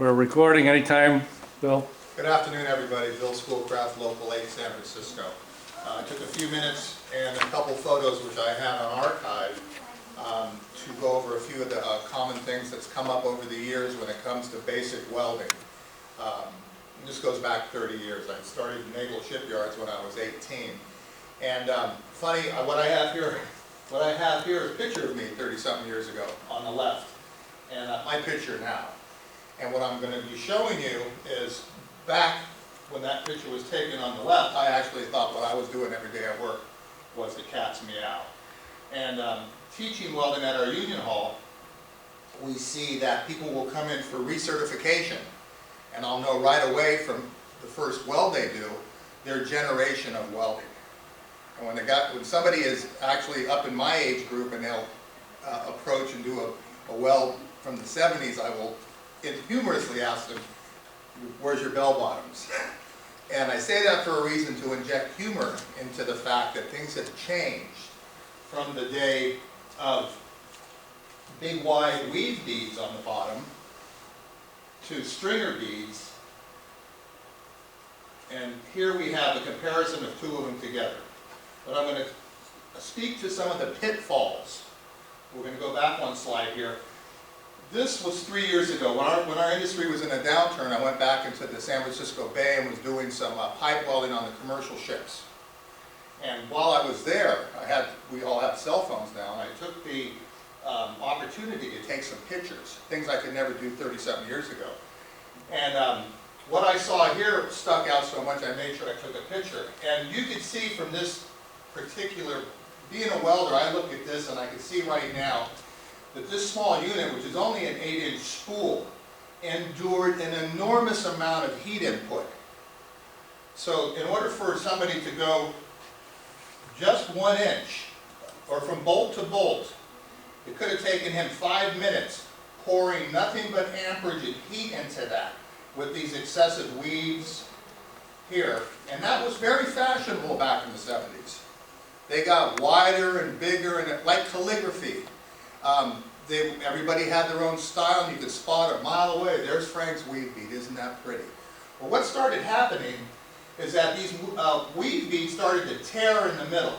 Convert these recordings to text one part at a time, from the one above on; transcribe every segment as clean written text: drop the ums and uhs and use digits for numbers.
We're recording anytime, Bill. Good afternoon, everybody. Bill Schoolcraft, Local 8, San Francisco. I took a few minutes and a couple photos which I had on archive to go over a few of the common things that's come up over the years when it comes to basic welding. This goes back 30 years. I started in naval shipyards when I was 18. And funny, what I have here is a picture of me 30-something years ago on the left, and my picture now. And what I'm going to be showing you is back when that picture was taken on the left, I actually thought what I was doing every day at work was the cat's meow. And teaching welding at our union hall, we see that people will come in for recertification, and I'll know right away from the first weld they do, their generation of welding. And when somebody is actually up in my age group and they'll approach and do a weld from the 70s, I will humorously ask them, where's your bell bottoms? And I say that for a reason, to inject humor into the fact that things have changed from the day of big wide weave beads on the bottom to stringer beads. And here we have a comparison of two of them together. But I'm going to speak to some of the pitfalls. We're going to go back one slide here. This was 3 years ago. When our industry was in a downturn, I went back into the San Francisco Bay and was doing some pipe welding on the commercial ships. And while I was there, we all have cell phones now, and I took the opportunity to take some pictures, things I could never do 37 years ago. And what I saw here stuck out so much, I made sure I took a picture. And you can see from this particular, being a welder, I look at this and I can see right now that this small unit, which is only an 8-inch spool, endured an enormous amount of heat input. So in order for somebody to go just 1 inch, or from bolt to bolt, it could have taken him 5 minutes pouring nothing but amperage and heat into that with these excessive weaves here. And that was very fashionable back in the 70s. They got wider and bigger, and like calligraphy. Everybody had their own style, and you could spot a mile away. There's Frank's weave bead. Isn't that pretty? Well, what started happening is that these weave beads started to tear in the middle,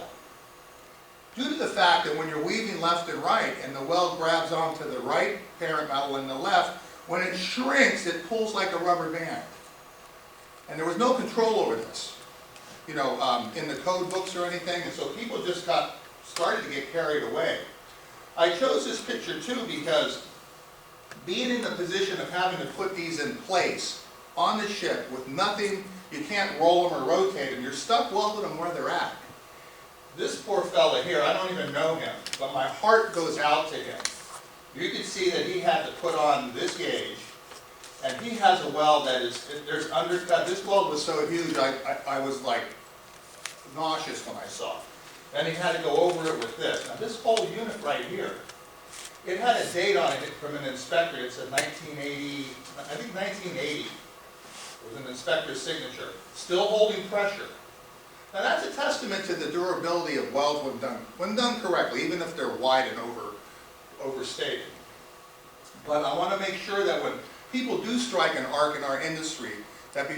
due to the fact that when you're weaving left and right, and the weld grabs onto the right parent metal and the left, when it shrinks, it pulls like a rubber band. And there was no control over this, you know, in the code books or anything, and so people just started to get carried away. I chose this picture too because being in the position of having to put these in place on the ship with nothing, you can't roll them or rotate them, you're stuck welding them where they're at. This poor fella here, I don't even know him, but my heart goes out to him. You can see that he had to put on this gauge, and he has a weld that is, there's undercut. This weld was so huge, I was like nauseous when I saw it. Then he had to go over it with this. Now this whole unit right here, it had a date on it from an inspector. It said 1980, I think 1980. It was an inspector's signature. Still holding pressure. Now that's a testament to the durability of welds when done correctly, even if they're wide and overstated. But I want to make sure that when people do strike an arc in our industry, that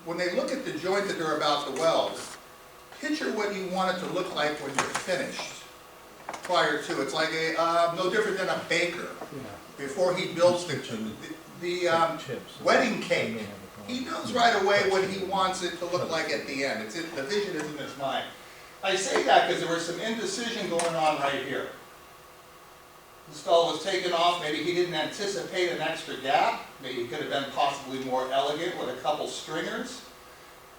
when they look at the joint that they're about to weld, picture what you want it to look like when you're finished prior to. It's like no different than a baker before he builds the wedding cake. He knows right away what he wants it to look like at the end. The vision is in his mind. I say that because there was some indecision going on right here. This fellow was taken off. Maybe he didn't anticipate an extra gap. Maybe he could have been possibly more elegant with a couple stringers.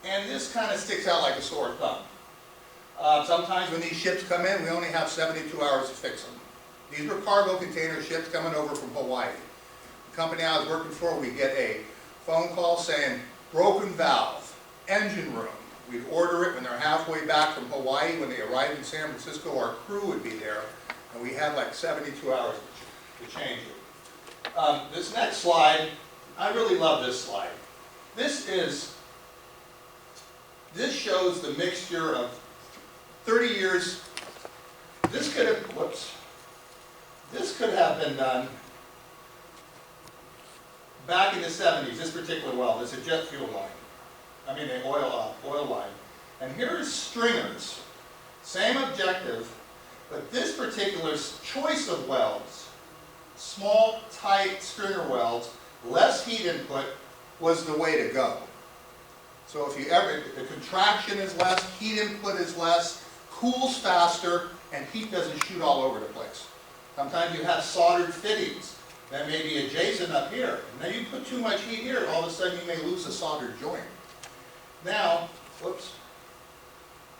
And this kind of sticks out like a sore thumb. Sometimes when these ships come in, we only have 72 hours to fix them. These were cargo container ships coming over from Hawaii. The company I was working for, we get a phone call saying, broken valve, engine room. We'd order it when they're halfway back from Hawaii. When they arrived in San Francisco, our crew would be there, and we had like 72 hours to change it. This next slide, I really love this slide. This shows the mixture of 30 years. This could have, this could have been done back in the 70s, this particular weld is a jet fuel line. I mean, an oil line. And here's stringers. Same objective, but this particular choice of welds, small, tight stringer welds, less heat input, was the way to go. So if you ever, the contraction is less, heat input is less, cools faster, and heat doesn't shoot all over the place. Sometimes you have soldered fittings that may be adjacent up here. And then you put too much heat here, all of a sudden you may lose a soldered joint. Now, whoops.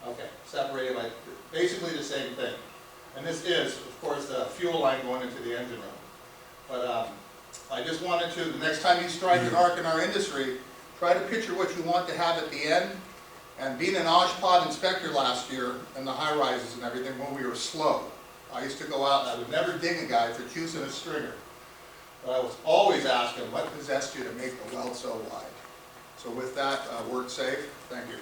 Okay, separated by basically the same thing. And this is, of course, the fuel line going into the engine room. But I just wanted to, the next time you strike an arc in our industry, try to picture what you want to have at the end. And being an OSHPOD inspector last year in the high rises and everything, when we were slow, I used to go out and I would never ding a guy for choosing a stringer. But I was always asking, what possessed you to make the weld so wide? So with that, work safe. Thank you.